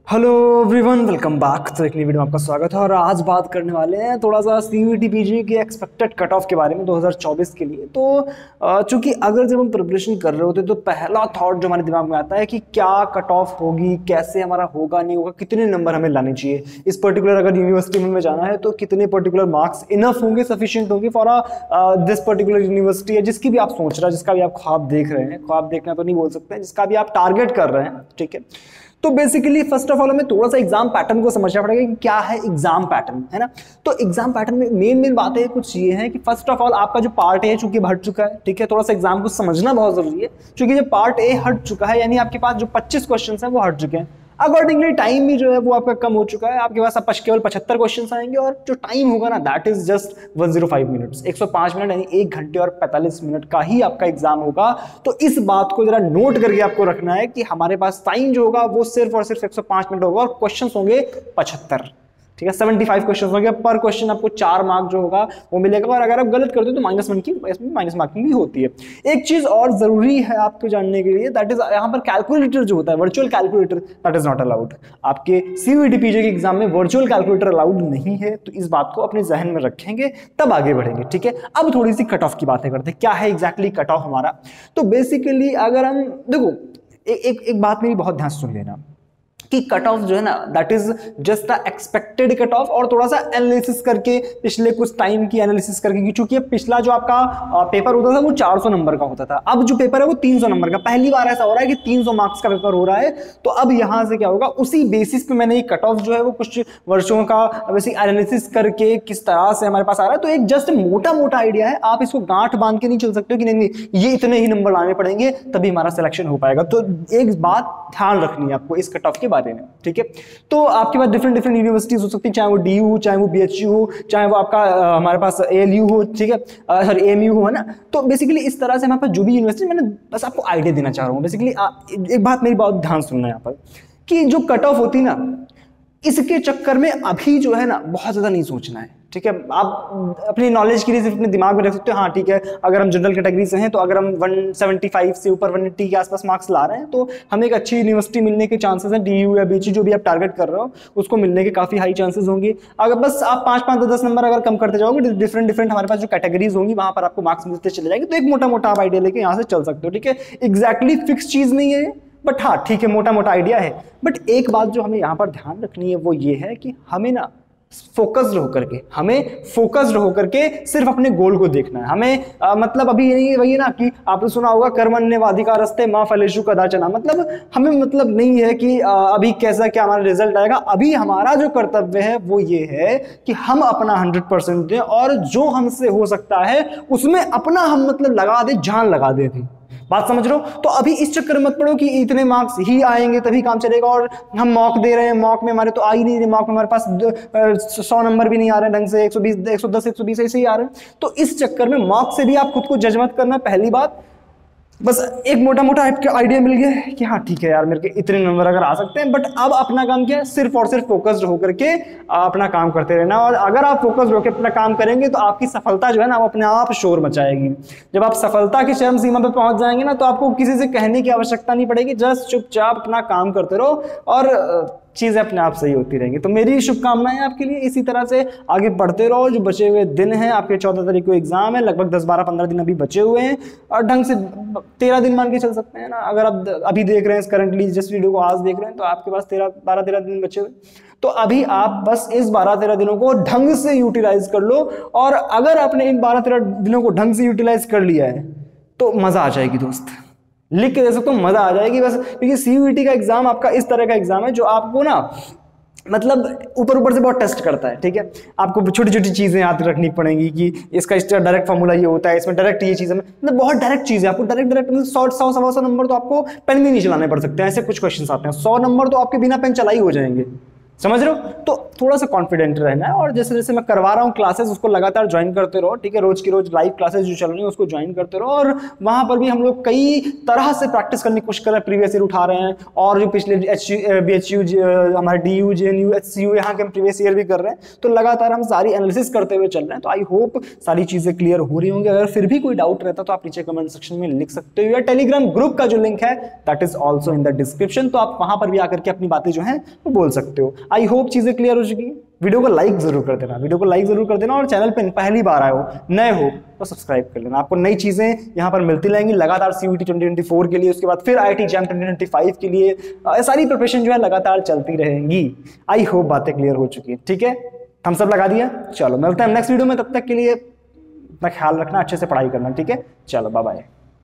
Hello everyone, welcome back. तो एक नई वीडियो में आपका स्वागत है और आज बात करने वाले हैं थोड़ा सा सीयूईटी पीजी के एक्सपेक्टेड कट ऑफ के बारे में 2024 के लिए। तो चूंकि अगर जब हम प्रिपरेशन कर रहे होते तो पहला थॉट जो हमारे दिमाग में आता है कि क्या कट ऑफ होगी, कैसे हमारा होगा नहीं होगा, कितने नंबर हमें लाने चाहिए इस पर्टिकुलर अगर यूनिवर्सिटी में जाना है तो कितने पर्टिकुलर मार्क्स इनफ होंगे, सफिशियंट होंगे फॉर दिस पर्टिकुलर यूनिवर्सिटी है जिसकी भी आप सोच रहे हैं, जिसका भी आप ख्वाब देख रहे हैं। ख्वाब देखना तो नहीं बोल सकते हैं, जिसका भी आप टारगेट कर रहे हैं, ठीक है। तो बेसिकली फर्स्ट ऑफ ऑल हमें थोड़ा सा एग्जाम पैटर्न को समझना पड़ेगा कि क्या है एग्जाम पैटर्न, है ना। तो एग्जाम पैटर्न में मेन बातें कुछ ये है कि फर्स्ट ऑफ ऑल आपका जो पार्ट ए चूंकि हट चुका है, ठीक है। थोड़ा सा एग्जाम को समझना बहुत जरूरी है क्योंकि जब पार्ट ए हट चुका है यानी आपके पास जो 25 क्वेश्चन है वो हट चुके हैं। अकॉर्डिंगली टाइम भी जो है वो आपका कम हो चुका है। आपके पास अब केवल 75 क्वेश्चन आएंगे और जो टाइम होगा ना that is just 105 minutes, 105 minute यानी 1 घंटे और 45 मिनट का ही आपका एग्जाम होगा। तो इस बात को जरा नोट करके आपको रखना है कि हमारे पास टाइम जो होगा वो सिर्फ और सिर्फ 105 मिनट होगा और क्वेश्चन होंगे 75, ठीक है। 75 क्वेश्चन होंगे, पर क्वेश्चन आपको 4 मार्क जो होगा वो मिलेगा और अगर आप गलत करते हो तो -1 की इसमें माइनस मार्किंग भी होती है। एक चीज और जरूरी है आपको जानने के लिए, दैट इज यहाँ पर कैलकुलेटर जो होता है, virtual calculator, that is not allowed. आपके सीयूईटी पीजी के एग्जाम में वर्चुअल कैलकुलेटर अलाउड नहीं है, तो इस बात को अपने जहन में रखेंगे तब आगे बढ़ेंगे, ठीक है। अब थोड़ी सी कट ऑफ की बातें करते हैं, क्या है एग्जैक्टली कट ऑफ हमारा। तो बेसिकली अगर हम देखो एक बात मेरी बहुत ध्यान सुन लेना कि कट ऑफ जो है ना that is just the expected cut off, और थोड़ा सा एनालिसिस करके पिछले कुछ टाइम की एनालिसिस करके, क्योंकि पिछला जो आपका पेपर होता था वो 400 नंबर का होता था, अब जो पेपर है वो 300 नंबर का। पहली बार ऐसा हो रहा है कि 300 मार्क्स का पेपर हो रहा है। तो अब यहां से क्या होगा, उसी बेसिस पे मैंने ये कट ऑफ जो है वो कुछ वर्षों का वैसे एनालिसिस करके किस तरह से हमारे पास आ रहा है। तो एक जस्ट मोटा मोटा आइडिया है, आप इसको गांठ बांध के नहीं चल सकते हो कि नहीं ये इतने ही नंबर लाने पड़ेंगे तभी हमारा सिलेक्शन हो पाएगा। तो एक बात ध्यान रखनी है आपको इस कट ऑफ के बारे में, ठीक है। तो आपके पास डिफरेंट यूनिवर्सिटीज हो सकती है, चाहे वो डीयू हो, चाहे वो बीएचयू हो, चाहे वो आपका हमारे पास एएलयू हो, ठीक है, सॉरी एएमयू हो, है ना। तो बेसिकली इस तरह से हमारे पास जो भी यूनिवर्सिटी, मैंने बस आपको आइडिया देना चाह रहा हूँ। बेसिकली एक बात मेरी बहुत ध्यान सुनना है यहाँ पर कि जो कट ऑफ होती ना, इसके चक्कर में अभी जो है ना बहुत ज्यादा नहीं सोचना है, ठीक है। आप अपनी नॉलेज के लिए सिर्फ अपने दिमाग में रख सकते हो, हाँ ठीक है, अगर हम जनरल कैटेगरी से हैं तो अगर हम 175 से ऊपर 180 के आसपास मार्क्स ला रहे हैं तो हमें एक अच्छी यूनिवर्सिटी मिलने के चांसेस हैं। डीयू या बीची जो भी आप टारगेट कर रहे हो उसको मिलने के काफी हाई चांसेस होंगे। अगर बस आप 5-5-10 नंबर अगर कम करते जाओगे, डिफरेंट हमारे पास जो कैटेगरीज होंगी वहां पर आपको मार्क्स मिलते चले जाएंगे। तो एक मोटा मोटा आप आइडिया लेके यहाँ से चल सकते हो, ठीक है। एग्जैक्टली फिक्स चीज नहीं है बट हाँ ठीक है, मोटा मोटा आइडिया है। बट एक बात जो हमें यहाँ पर ध्यान रखनी है वो ये है कि हमें ना फोकस्ड होकर के सिर्फ अपने गोल को देखना है। हमें मतलब अभी यही वही है ना कि आपने सुना होगा कर्मण्येवाधिकारस्ते मा फलेषु कदाचन। मतलब हमें मतलब नहीं है कि अभी कैसा क्या हमारा रिजल्ट आएगा। अभी हमारा जो कर्तव्य है वो ये है कि हम अपना 100% दें और जो हमसे हो सकता है उसमें अपना हम मतलब लगा दे, जान लगा दे। बात समझ रहे हो। तो अभी इस चक्कर में मत पड़ो कि इतने मार्क्स ही आएंगे तभी काम चलेगा और हम मॉक दे रहे हैं, मॉक में हमारे तो आ ही नहीं रहे, मॉक में हमारे पास 100 नंबर भी नहीं आ रहे ढंग से, 120 110 120 ऐसे ही आ रहे हैं। तो इस चक्कर में मॉक से भी आप खुद को जज मत करना। पहली बात, बस एक मोटा मोटा आइडिया मिल गया कि हाँ ठीक है यार मेरे के इतने नंबर अगर आ सकते हैं। बट अब अपना काम क्या है, सिर्फ और सिर्फ फोकस्ड होकर के अपना काम करते रहना। और अगर आप फोकस्ड होकर अपना काम करेंगे तो आपकी सफलता जो है ना वो अपने आप शोर मचाएगी। जब आप सफलता की चरम सीमा पे पहुंच जाएंगे ना तो आपको किसी से कहने की आवश्यकता नहीं पड़ेगी, जस्ट चुपचाप अपना काम करते रहो और चीजें अपने आप सही होती रहेंगी। तो मेरी शुभकामनाएं आपके लिए, इसी तरह से आगे बढ़ते रहो। जो बचे हुए दिन हैं, आपके 14 तारीख को एग्जाम है, लगभग 10-12-15 दिन अभी बचे हुए हैं और ढंग से 13 दिन मान के चल सकते हैं ना। अगर आप अभी देख रहे हैं करंटली जिस वीडियो को आज देख रहे हैं तो आपके पास 12-13 दिन बचे हुए। तो अभी आप बस इस 12-13 दिनों को ढंग से यूटिलाइज कर लो और अगर आपने इन 12-13 दिनों को ढंग से यूटिलाइज कर लिया है तो मजा आ जाएगी दोस्त, लिख के दे सकते हो, मजा आ जाएगी बस। क्योंकि सीयूईटी का एग्जाम आपका इस तरह का एग्जाम है जो आपको ना मतलब ऊपर से बहुत टेस्ट करता है, ठीक है। आपको छोटी छोटी चीजें याद रखनी पड़ेंगी कि इसका डायरेक्ट फॉर्मूला ये होता है, इसमें डायरेक्ट ये चीज है, मतलब बहुत डायरेक्ट चीज है। आपको डायरेक्ट 100 नंबर तो आपको पेन भी नहीं चलाने पड़ सकते हैं, ऐसे कुछ क्वेश्चन आते हैं। 100 नंबर तो आपके बिना पेन चला ही हो जाएंगे, समझ रहे हो? तो थोड़ा सा कॉन्फिडेंट रहना है, और जैसे जैसे मैं करवा रहा हूँ क्लासेस उसको लगातार ज्वाइन करते रहो, ठीक है? रोज की रोज लाइव क्लासेस जो चल रही है उसको ज्वाइन करते रहो, और वहां पर भी हम लोग कई तरह से प्रैक्टिस करने की कोशिश कर रहे हैं, प्रीवियस ईयर उठा रहे हैं, और जो पिछले BHU हमारे DU JNU HCU यहाँ के हम प्रीवियस ईयर भी कर रहे हैं। तो लगातार हम सारी एनालिसिस करते हुए चल रहे हैं। तो आई होप सारी चीजें क्लियर हो रही होंगी। अगर फिर भी कोई डाउट रहता तो आप नीचे कमेंट सेक्शन में लिख सकते हो, या टेलीग्राम ग्रुप का जो लिंक है that is also in the description, तो आप वहां पर भी आकर के अपनी बातें जो है वो बोल सकते हो। आई होप चीजें क्लियर हो चुकी है। वीडियो को लाइक जरूर कर देना, वीडियो को लाइक जरूर कर देना, और चैनल पे पहली बार आए हो, नए हो तो सब्सक्राइब कर लेना। आपको नई चीजें यहाँ पर मिलती रहेंगी लगातार, CUET 2024 के लिए, उसके बाद फिर IIT JAM 2025 के लिए, सारी प्रिपरेशन जो है लगातार चलती रहेंगी। आई होप बातें क्लियर हो चुकी है। ठीक है, थम्स अप लगा दिया। चलो मिलते हैं नेक्स्ट वीडियो में, तब तक के लिए अपना ख्याल रखना, अच्छे से पढ़ाई करना। ठीक है, चलो बाय बाय।